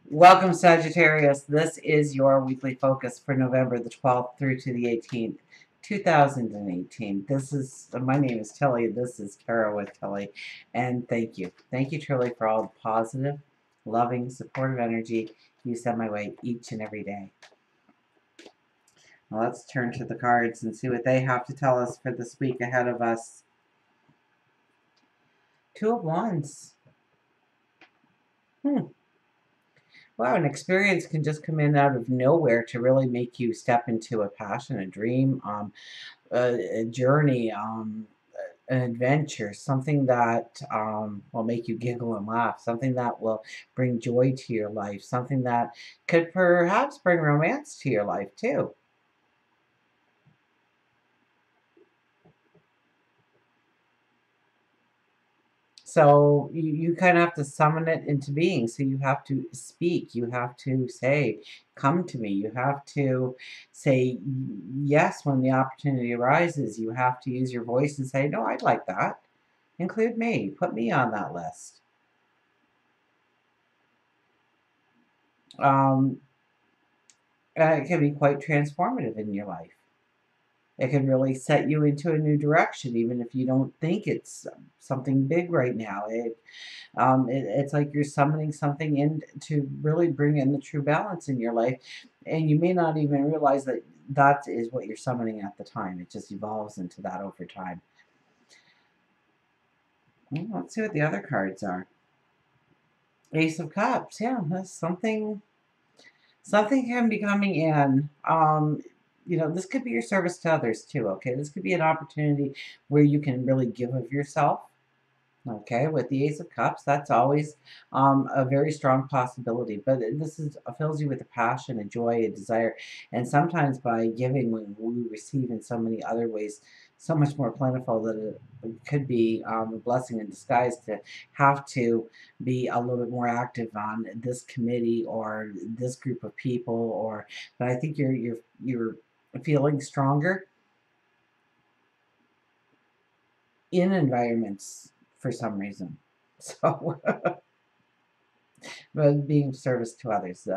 Welcome, Sagittarius. This is your weekly focus for November the 12th through to the 18th, 2018. My name is Tilly. This is Tarot with Tilly. And thank you. Thank you, truly, for all the positive, loving, supportive energy you send my way each and every day. Now let's turn to the cards and see what they have to tell us for this week ahead of us. Two of Wands. Wow, an experience can just come in out of nowhere to really make you step into a passion, a dream, a journey, an adventure, something that will make you giggle and laugh, something that will bring joy to your life, something that could perhaps bring romance to your life too. So you kind of have to summon it into being. So you have to speak. You have to say, come to me. You have to say yes when the opportunity arises. You have to use your voice and say, no, I'd like that. Include me. Put me on that list. Um, it can be quite transformative in your life. It can really set you into a new direction, even if you don't think it's something big right now. It's like you're summoning something in to really bring in the true balance in your life, and you may not even realize that that is what you're summoning at the time. It just evolves into that over time. Well, let's see what the other cards are. Ace of Cups. Yeah, that's something. Something can be coming in. This could be your service to others too. Okay, this could be an opportunity where you can really give of yourself. Okay, with the Ace of Cups, that's always a very strong possibility. But this is fills you with a passion, a joy, a desire, and sometimes by giving, we receive in so many other ways, so much more plentiful that it could be a blessing in disguise to have to be a little bit more active on this committee or this group of people. But I think you're feeling stronger in environments for some reason. So, but being of service to others,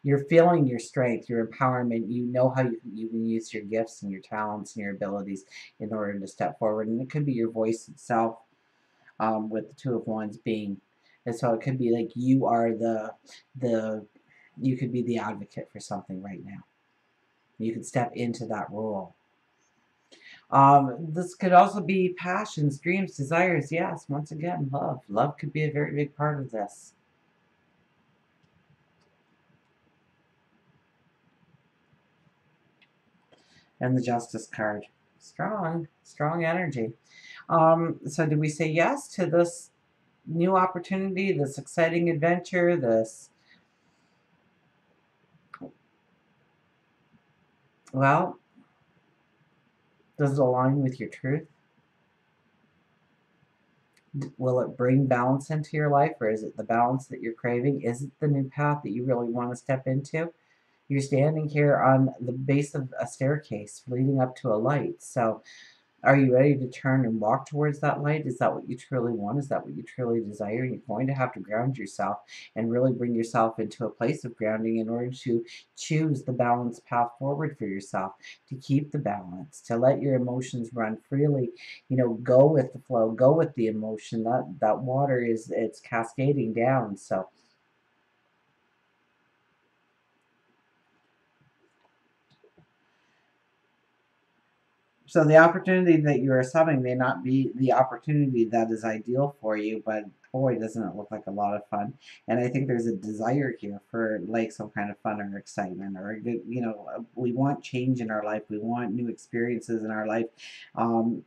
you're feeling your strength, your empowerment. You know how you can use your gifts and your talents and your abilities in order to step forward. And it could be your voice itself, with the Two of Wands being, and so it could be like you are the you could be the advocate for something right now. You could step into that role. This could also be passions, dreams, desires. Yes, once again, love. Love could be a very big part of this. And the Justice card. Strong, strong energy. So do we say yes to this new opportunity, this exciting adventure, this, well, does it align with your truth? Will it bring balance into your life, or is it the balance that you're craving? Is it the new path that you really want to step into? You're standing here on the base of a staircase leading up to a light. So, are you ready to turn and walk towards that light? Is that what you truly want? Is that what you truly desire? You're going to have to ground yourself and really bring yourself into a place of grounding in order to choose the balanced path forward for yourself, to keep the balance, to let your emotions run freely. Go with the flow, go with the emotion. That water it's cascading down. So the opportunity that you are summoning may not be the opportunity that is ideal for you, but boy, doesn't it look like a lot of fun. And I think there's a desire here for like some kind of fun or excitement or a good, we want change in our life. We want new experiences in our life. Um,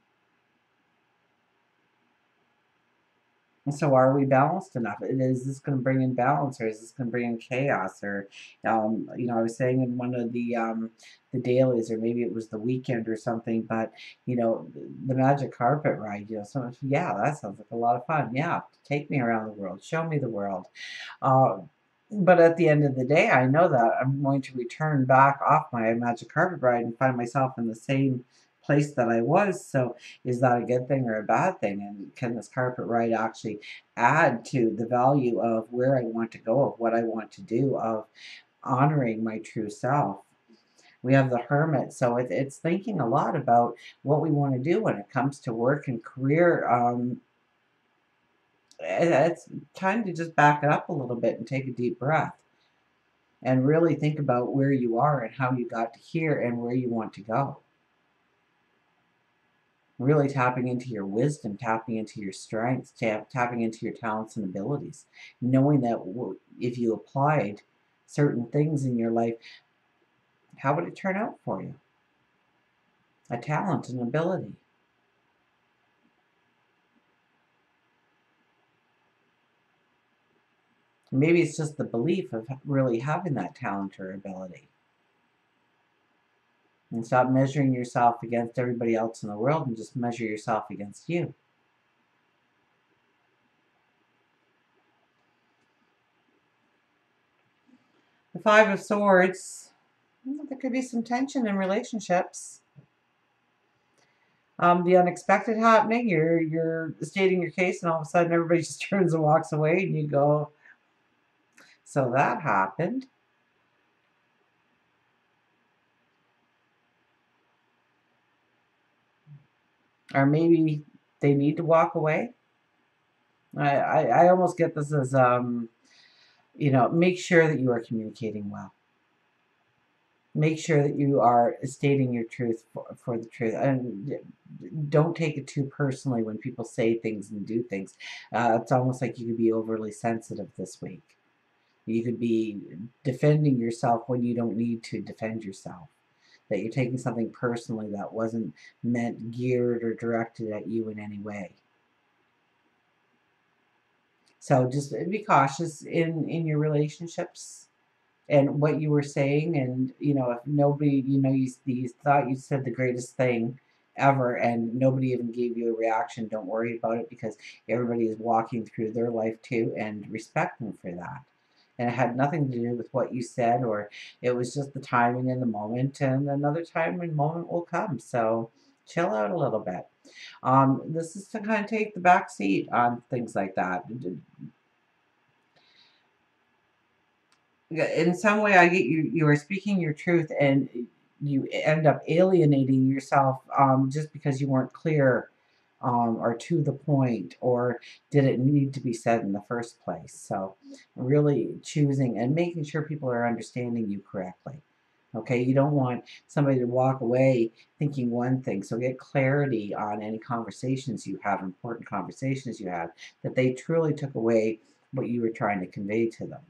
So are we balanced enough? Is this going to bring in balance, or is this going to bring in chaos? Or, I was saying in one of the dailies, or maybe it was the weekend or something. But the magic carpet ride. So yeah, that sounds like a lot of fun. Yeah, take me around the world, show me the world. Uh, but at the end of the day, I know that I'm going to return back off my magic carpet ride and find myself in the same place that I was. So is that a good thing or a bad thing? And can this carpet ride actually add to the value of where I want to go, of what I want to do, of honoring my true self? We have the hermit, so it's thinking a lot about what we want to do when it comes to work and career. It's time to just back it up a little bit and take a deep breath and really think about where you are and how you got to here and where you want to go. Really tapping into your wisdom, tapping into your strengths, tapping into your talents and abilities, knowing that if you applied certain things in your life, how would it turn out for you? A talent, an ability. Maybe it's just the belief of really having that talent or ability. And stop measuring yourself against everybody else in the world and just measure yourself against you. The Five of Swords, there could be some tension in relationships. The unexpected happening, you're stating your case and all of a sudden everybody just turns and walks away and you go, so that happened. Or maybe they need to walk away. I almost get this as, make sure that you are communicating well. Make sure that you are stating your truth for the truth. And don't take it too personally when people say things and do things. It's almost like you could be overly sensitive this week. You could be defending yourself when you don't need to defend yourself. That you're taking something personally that wasn't meant, geared, or directed at you in any way. So just be cautious in your relationships and what you were saying. And, if nobody, you thought you said the greatest thing ever and nobody even gave you a reaction, don't worry about it because everybody is walking through their life too, and respect them for that. And it had nothing to do with what you said, or it was just the timing and the moment, and another time and moment will come. So chill out a little bit. This is to kind of take the back seat on things like that. In some way, I get you are speaking your truth and you end up alienating yourself, just because you weren't clear, or to the point, or did it need to be said in the first place. So really choosing and making sure people are understanding you correctly. Okay, you don't want somebody to walk away thinking one thing. So get clarity on any conversations you have, important conversations you have, that they truly took away what you were trying to convey to them.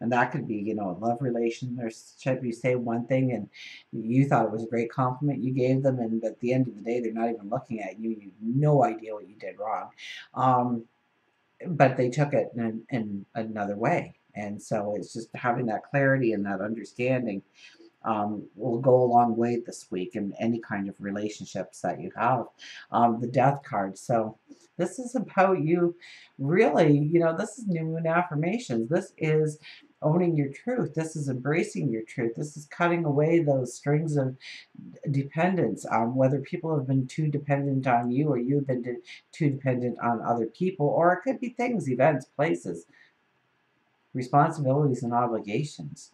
And that could be, a love relation. There's should you say one thing and you thought it was a great compliment you gave them, and at the end of the day, they're not even looking at you. You have no idea what you did wrong, um, but they took it in another way. And so it's just having that clarity and that understanding, will go a long way this week in any kind of relationships that you have. The death card. So this is about you really, this is new moon affirmations. This is owning your truth. This is embracing your truth. This is cutting away those strings of dependence, whether people have been too dependent on you or you've been too dependent on other people, or it could be things, events, places, responsibilities, and obligations.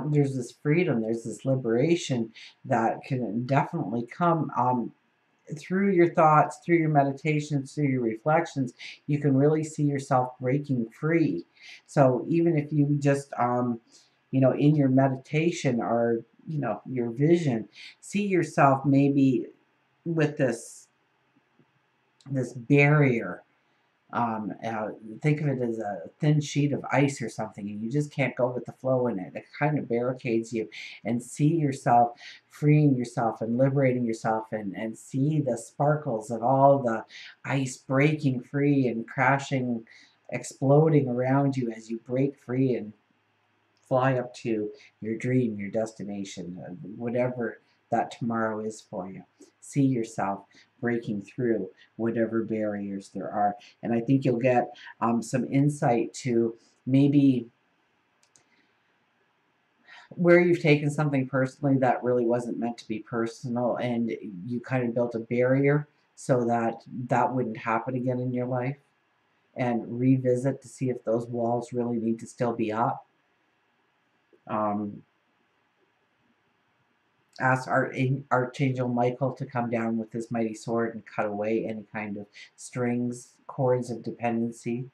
There's this freedom, there's this liberation that can definitely come, through your thoughts, through your meditations, through your reflections. You can really see yourself breaking free. So even if you just, in your meditation or, your vision, see yourself maybe with this barrier, think of it as a thin sheet of ice or something, and you just can't go with the flow in it. It kind of barricades you, and see yourself freeing yourself and liberating yourself, and see the sparkles of all the ice breaking free and crashing, exploding around you as you break free and fly up to your dream, your destination, whatever that tomorrow is for you. See yourself breaking through whatever barriers there are. And I think you'll get, some insight to maybe where you've taken something personally that really wasn't meant to be personal, and you kind of built a barrier so that that wouldn't happen again in your life, and revisit to see if those walls really need to still be up. Um, Ask Archangel Michael to come down with his mighty sword and cut away any kind of strings, cords of dependency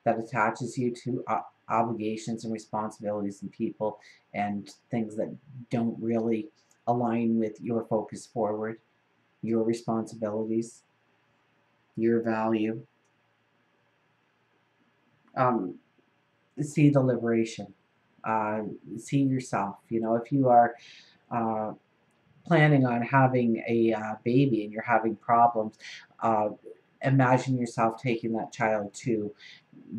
that attaches you to obligations and responsibilities and people and things that don't really align with your focus forward, your responsibilities, your value. Um, See the liberation. Uh, See yourself. You know, if you are uh, planning on having a baby and you're having problems, uh, imagine yourself taking that child to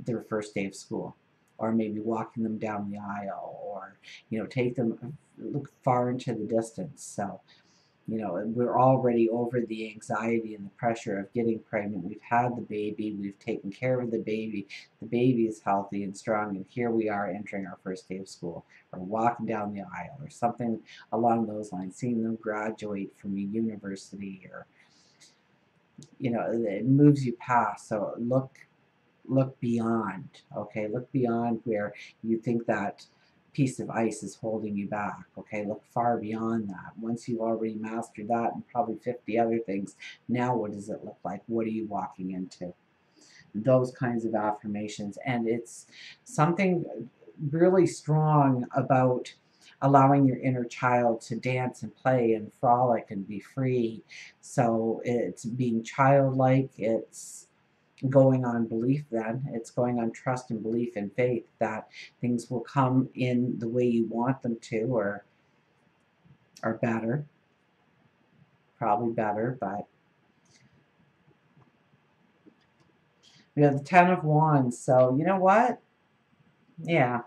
their first day of school, or maybe walking them down the aisle, or take them look far into the distance. So we're already over the anxiety and the pressure of getting pregnant. We've had the baby, we've taken care of the baby is healthy and strong, and here we are entering our first day of school, or walking down the aisle, or something along those lines, seeing them graduate from a university, or it moves you past. So look beyond, okay? Look beyond where you think that piece of ice is holding you back, okay? Look far beyond that. Once you've already mastered that and probably 50 other things, now what does it look like? What are you walking into? Those kinds of affirmations. And it's something really strong about allowing your inner child to dance and play and frolic and be free. So it's being childlike, it's going on belief, then it's going on trust and belief and faith that things will come in the way you want them to, or better, probably better. But we have the 10 of Wands, so you know what, yeah,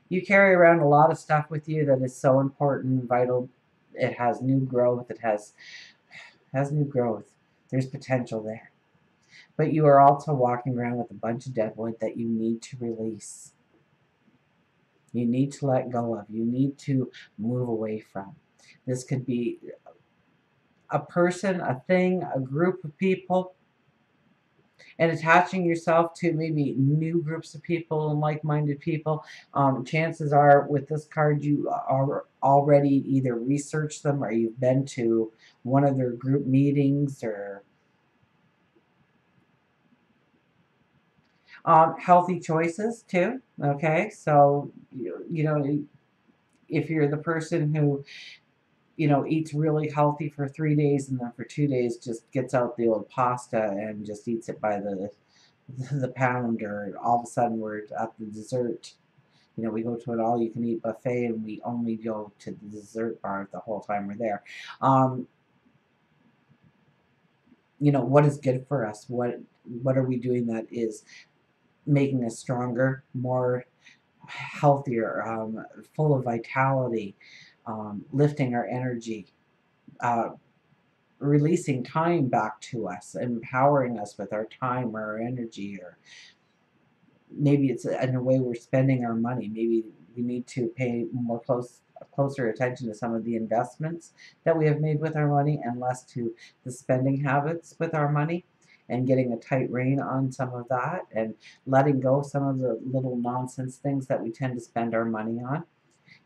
you carry around a lot of stuff with you that is so important and vital. It has new growth, it has new growth, there's potential there, but you are also walking around with a bunch of dead wood that you need to release. You need to let go of. You need to move away from. This could be a person, a thing, a group of people, and attaching yourself to maybe new groups of people and like-minded people. Chances are with this card you are already either researched them, or you've been to one of their group meetings, or healthy choices too. Okay, so if you're the person who eats really healthy for 3 days, and then for 2 days just gets out the old pasta and just eats it by the pound, or all of a sudden we're at the dessert. We go to an all-you-can-eat buffet, and we only go to the dessert bar the whole time we're there. Um, what is good for us? What are we doing that is making us stronger, more healthier, full of vitality, lifting our energy, uh, releasing time back to us, empowering us with our time or our energy, or maybe it's in a way we're spending our money. Maybe we need to pay closer attention to some of the investments that we have made with our money, and less to the spending habits with our money, and getting a tight rein on some of that, and letting go of some of the little nonsense things that we tend to spend our money on.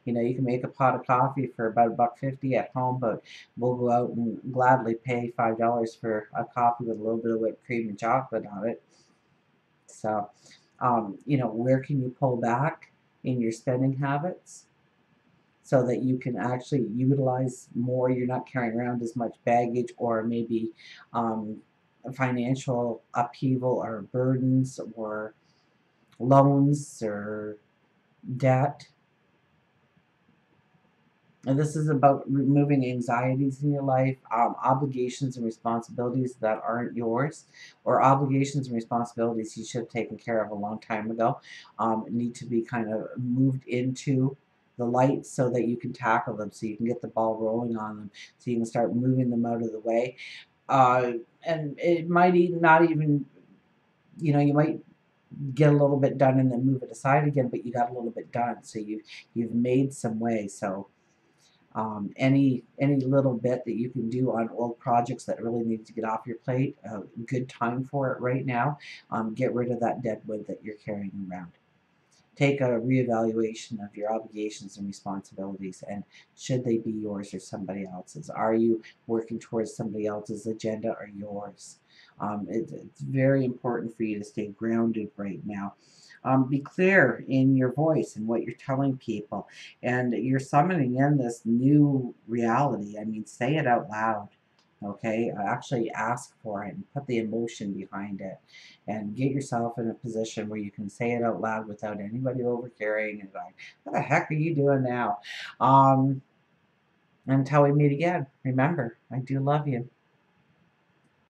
You can make a pot of coffee for about $1.50 at home, but we'll go out and gladly pay $5 for a coffee with a little bit of whipped cream and chocolate on it. So, where can you pull back in your spending habits so that you can actually utilize more? You're not carrying around as much baggage, or maybe financial upheaval, or burdens, or loans, or debt. And this is about removing anxieties in your life, obligations and responsibilities that aren't yours, or obligations and responsibilities you should have taken care of a long time ago, need to be kind of moved into the light so that you can tackle them, so you can get the ball rolling on them, so you can start moving them out of the way. And it might not even, you might get a little bit done and then move it aside again, but you got a little bit done. So you've made some way. So any little bit that you can do on old projects that really need to get off your plate, good time for it right now. Get rid of that dead wood that you're carrying around. Take a reevaluation of your obligations and responsibilities, and should they be yours or somebody else's? Are you working towards somebody else's agenda or yours? It's very important for you to stay grounded right now. Be clear in your voice and what you're telling people, and you're summoning in this new reality. I mean, say it out loud. Okay, actually ask for it and put the emotion behind it, and get yourself in a position where you can say it out loud without anybody overcarrying and going, what the heck are you doing now? Until we meet again, remember, I do love you.